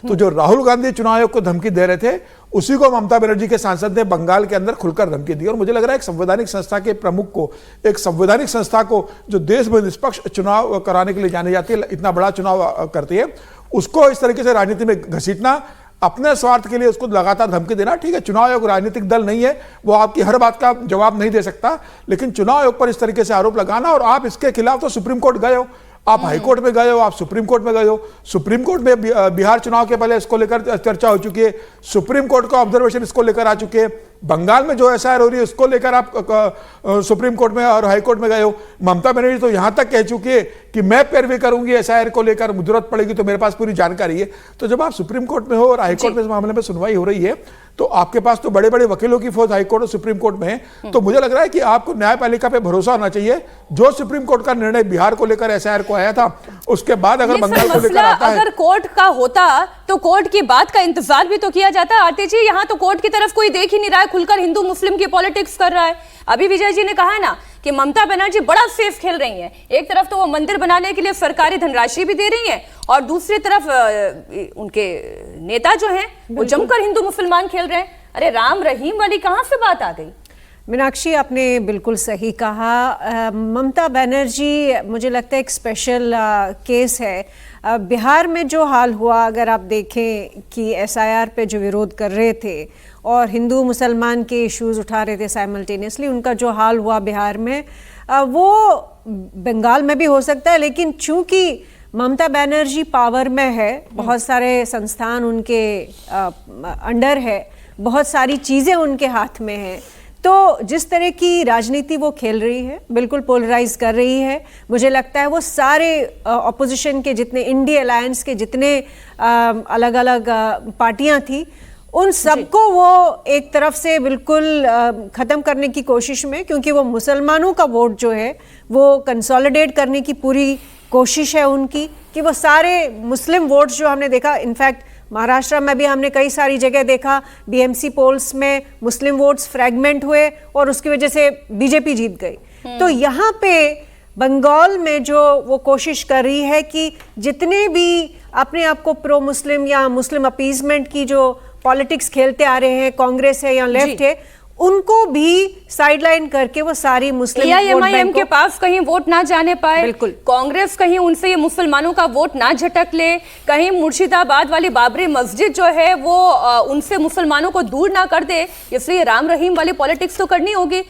तो जो राहुल गांधी चुनाव आयोग को धमकी दे रहे थे, उसी को ममता बनर्जी के सांसद ने बंगाल के अंदर खुलकर धमकी दी। और मुझे लग रहा है एक संवैधानिक संस्था के प्रमुख को, एक संवैधानिक संस्था को जो देश में निष्पक्ष चुनाव कराने के लिए जानी जाती है, इतना बड़ा चुनाव करती है, उसको इस तरीके से राजनीति में घसीटना, अपने स्वार्थ के लिए उसको लगातार धमकी देना। ठीक है, चुनाव आयोग राजनीतिक दल नहीं है, वो आपकी हर बात का जवाब नहीं दे सकता, लेकिन चुनाव आयोग पर इस तरीके से आरोप लगाना, और आप इसके खिलाफ तो सुप्रीम कोर्ट गए हो, आप हाई कोर्ट में गए हो, आप सुप्रीम कोर्ट में गए हो। सुप्रीम कोर्ट में बिहार चुनाव के पहले इसको लेकर चर्चा हो चुकी है, सुप्रीम कोर्ट का ऑब्जर्वेशन इसको लेकर आ चुके हैं। बंगाल में जो एसआईआर हो रही है उसको लेकर आप सुप्रीम कोर्ट में और हाई कोर्ट में गए हो। ममता बनर्जी तो यहां तक कह चुकी है कि मैं पैरवी करूंगी एसआईआर को लेकर, जरूरत पड़ेगी तो मेरे पास पूरी जानकारी है। तो जब आप सुप्रीम कोर्ट में हो और हाई कोर्ट में इस मामले में सुनवाई हो रही है, तो आपके पास तो बड़े बड़े वकीलों की फौज हाई कोर्ट और सुप्रीम कोर्ट में है। तो मुझे लग रहा है कि आपको न्यायपालिका पे भरोसा होना चाहिए। जो सुप्रीम कोर्ट का निर्णय बिहार को लेकर एसआईआर को आया था, उसके बाद अगर बंगाल को लेकर आता है, अगर कोर्ट का होता तो कोर्ट की बात का इंतजार भी तो किया जाता। आरती जी, यहाँ तो कोर्ट की तरफ कोई देख ही नहीं रहा है, खुलकर हिंदू मुस्लिम की पॉलिटिक्स कर रहा है। अभी विजय जी ने कहा है ना कि ममता बनर्जी बड़ा सेफ खेल रही हैं। एक तरफ तो वो मंदिर बनाने के लिए सरकारी धनराशि भी दे रही हैं, और दूसरी तरफ उनके नेता जो हैं वो जमकर हिंदू मुसलमान खेल रहे हैं। अरे राम रहीम वाली कहां से बात आ गई? मीनाक्षी, आपने बिल्कुल सही कहा। ममता बनर्जी मुझे लगता है एक स्पेशल केस है। बिहार में जो हाल हुआ, अगर आप देखें कि एसआईआर पे जो विरोध कर रहे थे और हिंदू मुसलमान के इश्यूज उठा रहे थे साइमल्टेनियसली, उनका जो हाल हुआ बिहार में, वो बंगाल में भी हो सकता है। लेकिन चूंकि ममता बनर्जी पावर में है, बहुत सारे संस्थान उनके अंडर है, बहुत सारी चीज़ें उनके हाथ में हैं, तो जिस तरह की राजनीति वो खेल रही है, बिल्कुल पोलराइज कर रही है। मुझे लगता है वो सारे ऑपोजिशन के जितने, इंडिया अलायंस के जितने अलग अलग पार्टियां थी, उन सबको वो एक तरफ से बिल्कुल ख़त्म करने की कोशिश में, क्योंकि वो मुसलमानों का वोट जो है वो कंसोलिडेट करने की पूरी कोशिश है उनकी, कि वो सारे मुस्लिम वोट्स जो हमने देखा, इनफैक्ट महाराष्ट्र में भी हमने कई सारी जगह देखा, बीएमसी पोल्स में मुस्लिम वोट्स फ्रैगमेंट हुए और उसकी वजह से बीजेपी जीत गई। तो यहाँ पे बंगाल में जो वो कोशिश कर रही है कि जितने भी अपने आप को प्रो मुस्लिम या मुस्लिम अपीजमेंट की जो पॉलिटिक्स खेलते आ रहे हैं, कांग्रेस है या लेफ्ट है, उनको भी साइडलाइन करके वो सारी मुस्लिम एआईएमआईएम के पास कहीं वोट ना जाने पाए, बिल्कुल कांग्रेस कहीं उनसे ये मुसलमानों का वोट ना झटक ले, कहीं मुर्शिदाबाद वाली बाबरी मस्जिद जो है वो उनसे मुसलमानों को दूर ना कर दे, इसलिए राम रहीम वाली पॉलिटिक्स तो करनी होगी।